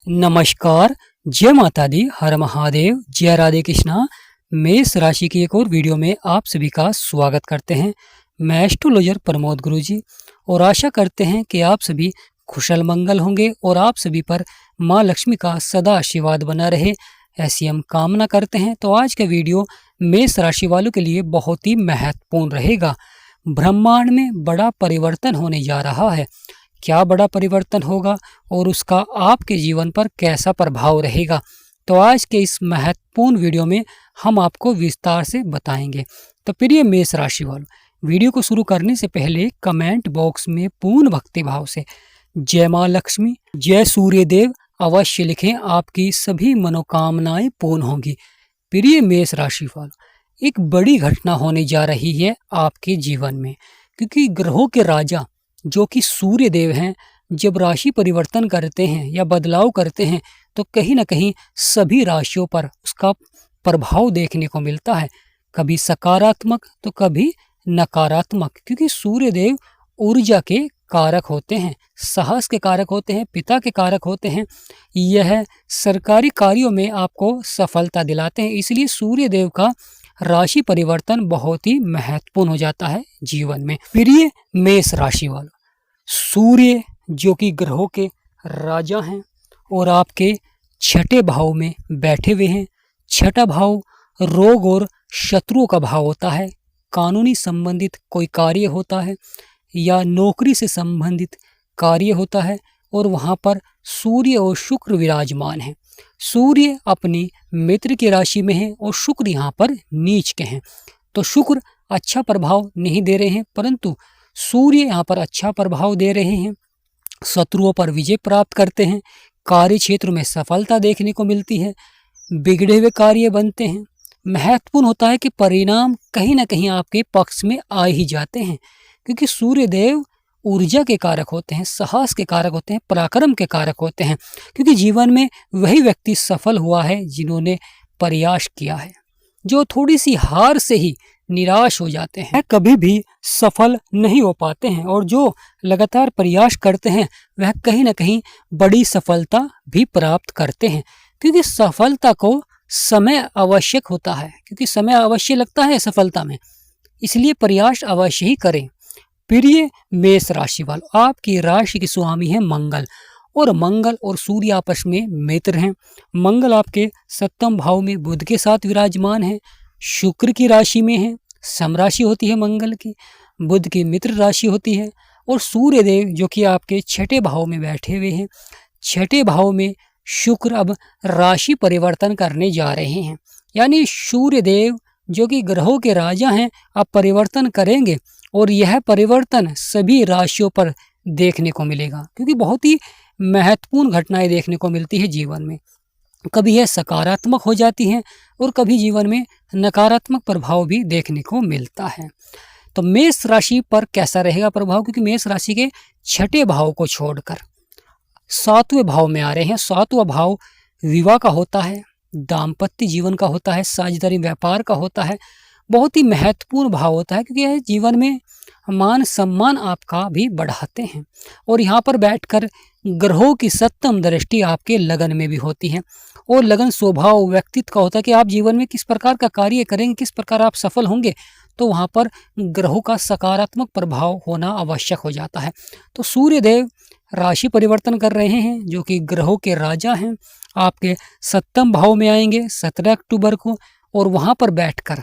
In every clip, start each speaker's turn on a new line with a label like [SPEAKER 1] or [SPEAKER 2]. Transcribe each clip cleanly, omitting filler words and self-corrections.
[SPEAKER 1] नमस्कार, जय माता दी, हर महादेव, जय राधे कृष्णा। मेष राशि की एक और वीडियो में आप सभी का स्वागत करते हैं। मैं एस्ट्रोलॉजर प्रमोद गुरुजी और आशा करते हैं कि आप सभी कुशल मंगल होंगे और आप सभी पर माँ लक्ष्मी का सदा आशीर्वाद बना रहे, ऐसी हम कामना करते हैं। तो आज का वीडियो मेष राशि वालों के लिए बहुत ही महत्वपूर्ण रहेगा। ब्रह्मांड में बड़ा परिवर्तन होने जा रहा है। क्या बड़ा परिवर्तन होगा और उसका आपके जीवन पर कैसा प्रभाव रहेगा, तो आज के इस महत्वपूर्ण वीडियो में हम आपको विस्तार से बताएंगे। तो प्रिय मेष राशि वालों, वीडियो को शुरू करने से पहले कमेंट बॉक्स में पूर्ण भक्ति भाव से जय माँ लक्ष्मी, जय सूर्य देव अवश्य लिखें, आपकी सभी मनोकामनाएं पूर्ण होंगी। प्रिय मेष राशि वालों, एक बड़ी घटना होने जा रही है आपके जीवन में, क्योंकि ग्रहों के राजा जो कि सूर्य देव हैं, जब राशि परिवर्तन करते हैं या बदलाव करते हैं तो कहीं ना कहीं सभी राशियों पर उसका प्रभाव देखने को मिलता है, कभी सकारात्मक तो कभी नकारात्मक। क्योंकि सूर्य देव ऊर्जा के कारक होते हैं, साहस के कारक होते हैं, पिता के कारक होते हैं। यह सरकारी कार्यों में आपको सफलता दिलाते हैं, इसलिए सूर्य देव का राशि परिवर्तन बहुत ही महत्वपूर्ण हो जाता है जीवन में। प्रिय मेष राशि वालों, सूर्य जो कि ग्रहों के राजा हैं और आपके छठे भाव में बैठे हुए हैं। छठा भाव रोग और शत्रुओं का भाव होता है। कानूनी संबंधित कोई कार्य होता है या नौकरी से संबंधित कार्य होता है और वहाँ पर सूर्य और शुक्र विराजमान हैं। सूर्य अपनी मित्र की राशि में है और शुक्र यहाँ पर नीच के हैं। तो शुक्र अच्छा प्रभाव नहीं दे रहे हैं, परंतु सूर्य यहाँ पर अच्छा प्रभाव दे रहे हैं। शत्रुओं पर विजय प्राप्त करते हैं, कार्य क्षेत्र में सफलता देखने को मिलती है, बिगड़े हुए कार्य बनते हैं। महत्वपूर्ण होता है कि परिणाम कहीं ना कहीं आपके पक्ष में आ ही जाते हैं, क्योंकि सूर्य देव ऊर्जा के कारक होते हैं, साहस के कारक होते हैं, पराक्रम के कारक होते हैं। क्योंकि जीवन में वही व्यक्ति सफल हुआ है जिन्होंने प्रयास किया है। जो थोड़ी सी हार से ही निराश हो जाते हैं, कभी भी सफल नहीं हो पाते हैं, और जो लगातार प्रयास करते हैं वह कहीं ना कहीं बड़ी सफलता भी प्राप्त करते हैं। क्योंकि सफलता को समय आवश्यक होता है, क्योंकि समय अवश्य लगता है सफलता में, इसलिए प्रयास अवश्य ही करें। प्रिय मेष राशि वालों, आपकी राशि के स्वामी है मंगल, और मंगल और सूर्य आपस में मित्र हैं। मंगल आपके सप्तम भाव में बुध के साथ विराजमान है, शुक्र की राशि में है, समराशि होती है मंगल की, बुध की मित्र राशि होती है। और सूर्य देव जो कि आपके छठे भाव में बैठे हुए हैं। छठे भाव में शुक्र अब राशि परिवर्तन करने जा रहे हैं, यानी सूर्य देव जो कि ग्रहों के राजा हैं अब परिवर्तन करेंगे, और यह परिवर्तन सभी राशियों पर देखने को मिलेगा। क्योंकि बहुत ही महत्वपूर्ण घटनाएं देखने को मिलती है जीवन में, कभी यह सकारात्मक हो जाती हैं और कभी जीवन में नकारात्मक प्रभाव भी देखने को मिलता है। तो मेष राशि पर कैसा रहेगा प्रभाव, क्योंकि मेष राशि के छठे भाव को छोड़कर सातवें भाव में आ रहे हैं। सातवां भाव विवाह का होता है, दाम्पत्य जीवन का होता है, साझेदारी व्यापार का होता है। बहुत ही महत्वपूर्ण भाव होता है, क्योंकि यह जीवन में मान सम्मान आपका भी बढ़ाते हैं। और यहाँ पर बैठकर ग्रहों की सप्तम दृष्टि आपके लगन में भी होती है, और लगन स्वभाव व्यक्तित्व का होता है कि आप जीवन में किस प्रकार का कार्य करेंगे, किस प्रकार आप सफल होंगे, तो वहाँ पर ग्रहों का सकारात्मक प्रभाव होना आवश्यक हो जाता है। तो सूर्य देव राशि परिवर्तन कर रहे हैं, जो कि ग्रहों के राजा हैं, आपके सप्तम भाव में आएंगे 17 अक्टूबर को, और वहाँ पर बैठकर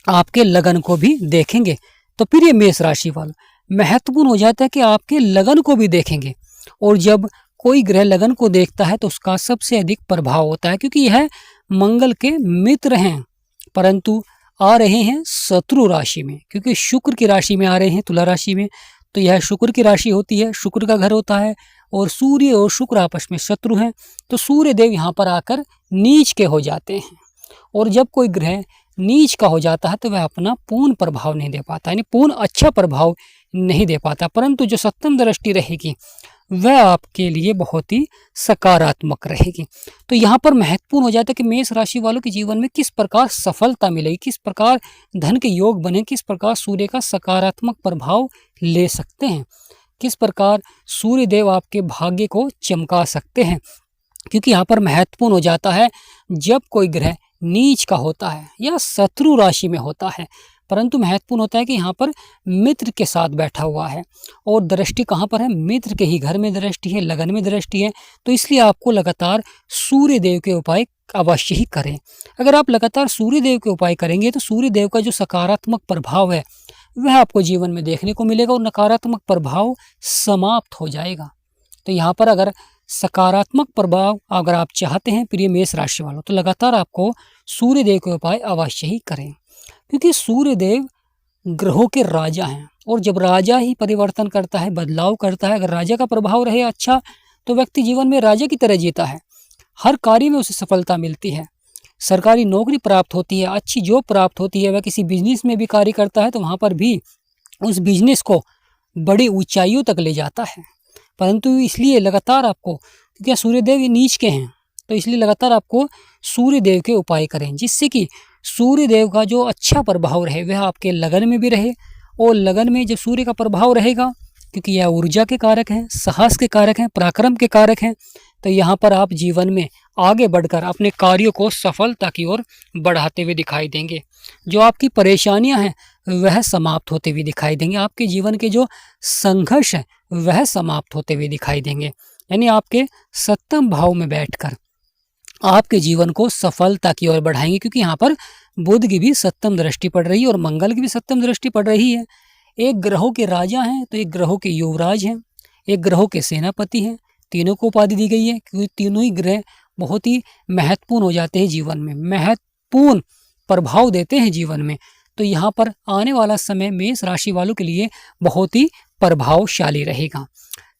[SPEAKER 1] आपके लगन को भी देखेंगे। तो फिर ये मेष राशि वालों, महत्वपूर्ण हो जाता है कि आपके लगन को भी देखेंगे, और जब कोई ग्रह लगन को देखता है तो उसका सबसे अधिक प्रभाव होता है, क्योंकि यह मंगल के मित्र हैं, परंतु आ रहे हैं शत्रु राशि में। क्योंकि शुक्र की राशि में आ रहे हैं, तुला राशि में, तो यह शुक्र की राशि होती है, शुक्र का घर होता है, और सूर्य और शुक्र आपस में शत्रु हैं। तो सूर्य देव यहाँ पर आकर नीच के हो जाते हैं, और जब कोई ग्रह नीच का हो जाता है तो वह अपना पूर्ण प्रभाव नहीं दे पाता, यानी पूर्ण अच्छा प्रभाव नहीं दे पाता, परंतु जो सप्तम दृष्टि रहेगी वह आपके लिए बहुत ही सकारात्मक रहेगी। तो यहाँ पर महत्वपूर्ण हो जाता है कि मेष राशि वालों के जीवन में किस प्रकार सफलता मिलेगी, किस प्रकार धन के योग बने, किस प्रकार सूर्य का सकारात्मक प्रभाव ले सकते हैं, किस प्रकार सूर्य देव आपके भाग्य को चमका सकते हैं। क्योंकि यहाँ पर महत्वपूर्ण हो जाता है जब कोई ग्रह नीच का होता है या शत्रु राशि में होता है, परंतु महत्वपूर्ण होता है कि यहाँ पर मित्र के साथ बैठा हुआ है और दृष्टि कहाँ पर है, मित्र के ही घर में दृष्टि है, लगन में दृष्टि है। तो इसलिए आपको लगातार सूर्य देव के उपाय अवश्य ही करें। अगर आप लगातार सूर्य देव के उपाय करेंगे तो सूर्य देव का जो सकारात्मक प्रभाव है वह आपको जीवन में देखने को मिलेगा और नकारात्मक प्रभाव समाप्त हो जाएगा। तो यहाँ पर अगर सकारात्मक प्रभाव अगर आप चाहते हैं प्रिय मेष राशि वालों, तो लगातार आपको सूर्य देव के उपाय अवश्य ही करें, क्योंकि सूर्य देव ग्रहों के राजा हैं और जब राजा ही परिवर्तन करता है, बदलाव करता है, अगर राजा का प्रभाव रहे अच्छा तो व्यक्ति जीवन में राजा की तरह जीता है, हर कार्य में उसे सफलता मिलती है, सरकारी नौकरी प्राप्त होती है, अच्छी जॉब प्राप्त होती है। वह किसी बिजनेस में भी कार्य करता है तो वहाँ पर भी उस बिजनेस को बड़ी ऊंचाइयों तक ले जाता है। परंतु इसलिए लगातार आपको, क्योंकि सूर्यदेव ये नीच के हैं, तो इसलिए लगातार आपको सूर्यदेव के उपाय करें, जिससे कि सूर्यदेव का जो अच्छा प्रभाव रहे वह आपके लगन में भी रहे। और लगन में जब सूर्य का प्रभाव रहेगा, क्योंकि यह ऊर्जा के कारक हैं, साहस के कारक हैं, पराक्रम के कारक हैं, तो यहाँ पर आप जीवन में आगे बढ़कर अपने कार्यों को सफलता की ओर बढ़ाते हुए दिखाई देंगे। जो आपकी परेशानियां हैं वह समाप्त होते हुए दिखाई देंगे। आपके जीवन के जो संघर्ष है वह समाप्त होते हुए दिखाई देंगे। यानी आपके सप्तम भाव में बैठकर आपके जीवन को सफलता की ओर बढ़ाएंगे, क्योंकि यहाँ पर बुध की भी सप्तम दृष्टि पड़ रही है और मंगल की भी सप्तम दृष्टि पड़ रही है। एक ग्रहों के राजा हैं तो एक ग्रहों के युवराज हैं, एक ग्रहों के सेनापति हैं। तीनों को उपाधि दी गई है क्योंकि तीनों ही ग्रह बहुत ही महत्वपूर्ण हो जाते हैं जीवन में, महत्वपूर्ण प्रभाव देते हैं जीवन में। तो यहाँ पर आने वाला समय मेष राशि वालों के लिए बहुत ही प्रभावशाली रहेगा।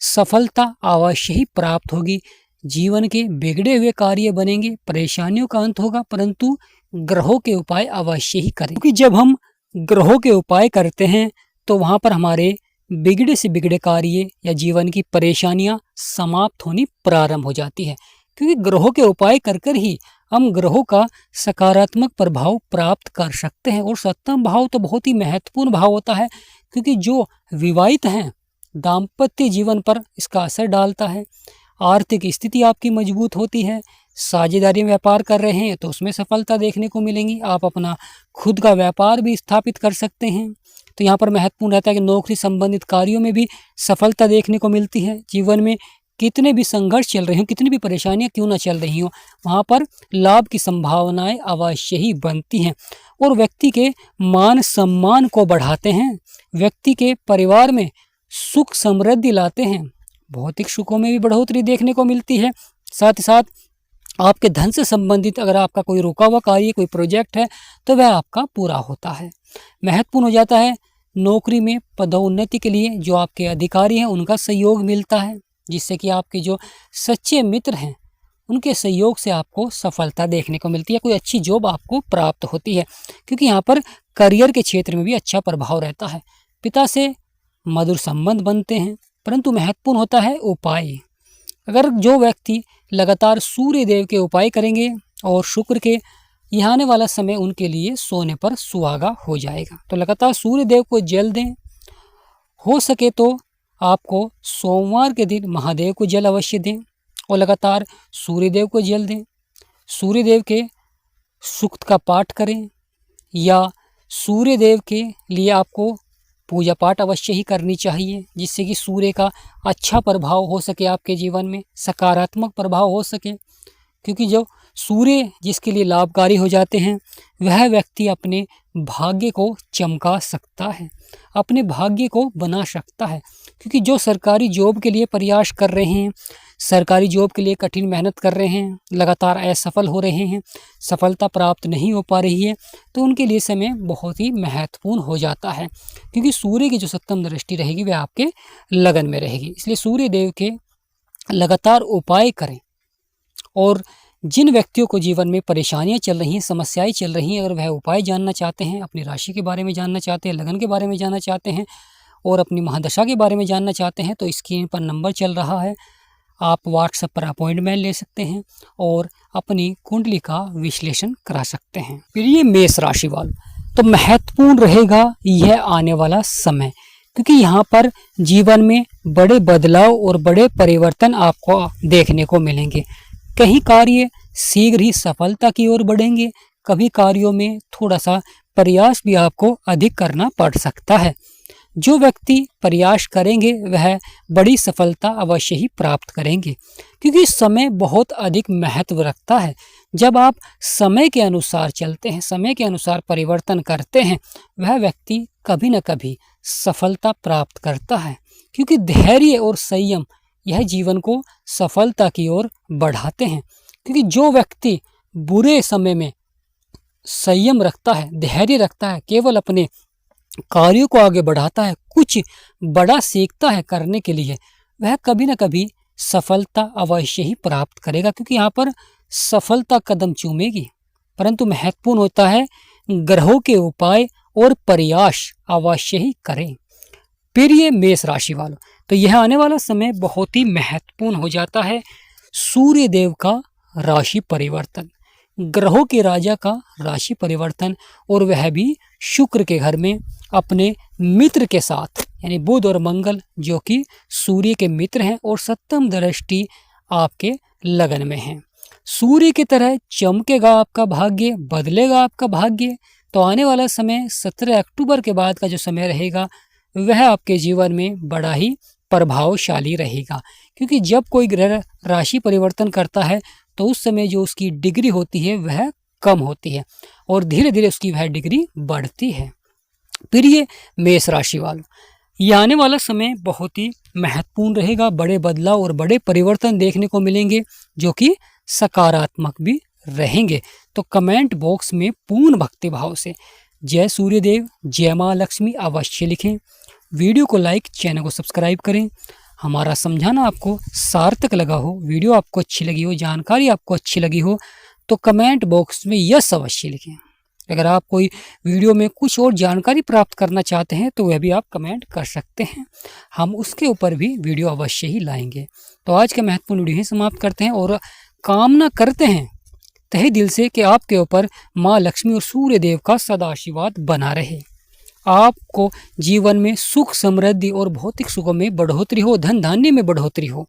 [SPEAKER 1] सफलता अवश्य ही प्राप्त होगी, जीवन के बिगड़े हुए कार्य बनेंगे, परेशानियों का अंत होगा, परंतु ग्रहों के उपाय अवश्य ही करें, क्योंकि जब हम ग्रहों के उपाय करते हैं तो वहाँ पर हमारे बिगड़े से बिगड़े कार्य या जीवन की परेशानियां समाप्त होनी प्रारंभ हो जाती है। क्योंकि ग्रहों के उपाय कर कर ही हम ग्रहों का सकारात्मक प्रभाव प्राप्त कर सकते हैं। और सप्तम भाव तो बहुत ही महत्वपूर्ण भाव होता है, क्योंकि जो विवाहित हैं दाम्पत्य जीवन पर इसका असर डालता है। आर्थिक स्थिति आपकी मजबूत होती है, साझेदारी में व्यापार कर रहे हैं तो उसमें सफलता देखने को मिलेंगी। आप अपना खुद का व्यापार भी स्थापित कर सकते हैं। तो यहाँ पर महत्वपूर्ण रहता है कि नौकरी संबंधित कार्यों में भी सफलता देखने को मिलती है। जीवन में कितने भी संघर्ष चल रहे हों, कितनी भी परेशानियां क्यों ना चल रही हों, वहाँ पर लाभ की संभावनाएं अवश्य ही बनती हैं और व्यक्ति के मान सम्मान को बढ़ाते हैं, व्यक्ति के परिवार में सुख समृद्धि लाते हैं, भौतिक सुखों में भी बढ़ोतरी देखने को मिलती है। साथ ही साथ आपके धन से संबंधित अगर आपका कोई रुका हुआ कार्य, कोई प्रोजेक्ट है तो वह आपका पूरा होता है। महत्वपूर्ण हो जाता है नौकरी में पदोन्नति के लिए जो आपके अधिकारी हैं उनका सहयोग मिलता है, जिससे कि आपके जो सच्चे मित्र हैं उनके सहयोग से आपको सफलता देखने को मिलती है, कोई अच्छी जॉब आपको प्राप्त होती है। क्योंकि यहाँ पर करियर के क्षेत्र में भी अच्छा प्रभाव रहता है, पिता से मधुर संबंध बनते हैं। परंतु महत्वपूर्ण होता है उपाय। अगर जो व्यक्ति लगातार सूर्य देव के उपाय करेंगे और शुक्र के, यह आने वाला समय उनके लिए सोने पर सुहागा हो जाएगा। तो लगातार सूर्य देव को जल दें, हो सके तो आपको सोमवार के दिन महादेव को जल अवश्य दें और लगातार सूर्यदेव को जल दें। सूर्यदेव के सूक्त का पाठ करें या सूर्यदेव के लिए आपको पूजा पाठ अवश्य ही करनी चाहिए, जिससे कि सूर्य का अच्छा प्रभाव हो सके, आपके जीवन में सकारात्मक प्रभाव हो सके। क्योंकि जो सूर्य जिसके लिए लाभकारी हो जाते हैं वह व्यक्ति अपने भाग्य को चमका सकता है, अपने भाग्य को बना सकता है। क्योंकि जो सरकारी जॉब के लिए प्रयास कर रहे हैं, सरकारी जॉब के लिए कठिन मेहनत कर रहे हैं, लगातार असफल हो रहे हैं, सफलता प्राप्त नहीं हो पा रही है, तो उनके लिए समय बहुत ही महत्वपूर्ण हो जाता है। क्योंकि सूर्य की जो सप्तम दृष्टि रहेगी वह आपके लगन में रहेगी। इसलिए सूर्य देव के लगातार उपाय करें। और जिन व्यक्तियों को जीवन में परेशानियां चल रही हैं, समस्याएं चल रही हैं, अगर वह उपाय जानना चाहते हैं, अपनी राशि के बारे में जानना चाहते हैं, लगन के बारे में जानना चाहते हैं और अपनी महादशा के बारे में जानना चाहते हैं, तो स्क्रीन पर नंबर चल रहा है, आप व्हाट्सएप पर अपॉइंटमेंट ले सकते हैं और अपनी कुंडली का विश्लेषण करा सकते हैं। फिर ये मेष राशि वालों, तो महत्वपूर्ण रहेगा यह आने वाला समय, क्योंकि यहाँ पर जीवन में बड़े बदलाव और बड़े परिवर्तन आपको देखने को मिलेंगे। कहीं कार्य शीघ्र ही सफलता की ओर बढ़ेंगे, कभी कार्यों में थोड़ा सा प्रयास भी आपको अधिक करना पड़ सकता है। जो व्यक्ति प्रयास करेंगे वह बड़ी सफलता अवश्य ही प्राप्त करेंगे, क्योंकि समय बहुत अधिक महत्व रखता है। जब आप समय के अनुसार चलते हैं, समय के अनुसार परिवर्तन करते हैं, वह व्यक्ति कभी न कभी सफलता प्राप्त करता है, क्योंकि धैर्य और संयम यह जीवन को सफलता की ओर बढ़ाते हैं। क्योंकि जो व्यक्ति बुरे समय में संयम रखता है, धैर्य रखता है, केवल अपने कार्यों को आगे बढ़ाता है, कुछ बड़ा सीखता है करने के लिए, वह कभी न कभी सफलता अवश्य ही प्राप्त करेगा, क्योंकि यहाँ पर सफलता कदम चूमेगी। परंतु महत्वपूर्ण होता है ग्रहों के उपाय और प्रयास अवश्य ही करें। प्रिय मेष राशि वालों, तो यह आने वाला समय बहुत ही महत्वपूर्ण हो जाता है। सूर्य देव का राशि परिवर्तन, ग्रहों के राजा का राशि परिवर्तन, और वह भी शुक्र के घर में अपने मित्र के साथ, यानी बुध और मंगल जो कि सूर्य के मित्र हैं, और सप्तम दृष्टि आपके लगन में है। सूर्य की तरह चमकेगा आपका भाग्य, बदलेगा आपका भाग्य। तो आने वाला समय 17 अक्टूबर के बाद का जो समय रहेगा वह आपके जीवन में बड़ा ही प्रभावशाली रहेगा, क्योंकि जब कोई ग्रह राशि परिवर्तन करता है तो उस समय जो उसकी डिग्री होती है वह कम होती है, और धीरे धीरे उसकी वह डिग्री बढ़ती है। प्रिय मेष राशि वालों, यह आने वाला समय बहुत ही महत्वपूर्ण रहेगा। बड़े बदलाव और बड़े परिवर्तन देखने को मिलेंगे, जो कि सकारात्मक भी रहेंगे। तो कमेंट बॉक्स में पूर्ण भक्ति भाव से जय सूर्यदेव, जय माँ लक्ष्मी अवश्य लिखें। वीडियो को लाइक, चैनल को सब्सक्राइब करें। हमारा समझाना आपको सार्थक लगा हो, वीडियो आपको अच्छी लगी हो, जानकारी आपको अच्छी लगी हो, तो कमेंट बॉक्स में यस अवश्य लिखें। अगर आप कोई वीडियो में कुछ और जानकारी प्राप्त करना चाहते हैं तो वह भी आप कमेंट कर सकते हैं, हम उसके ऊपर भी वीडियो अवश्य ही लाएंगे। तो आज का महत्वपूर्ण वीडियो ही समाप्त करते हैं, और कामना करते हैं तहे दिल से कि आपके ऊपर माँ लक्ष्मी और सूर्य देव का सदा आशीर्वाद बना रहे। आपको जीवन में सुख, समृद्धि और भौतिक सुखों में बढ़ोतरी हो, धन धान्य में बढ़ोतरी हो।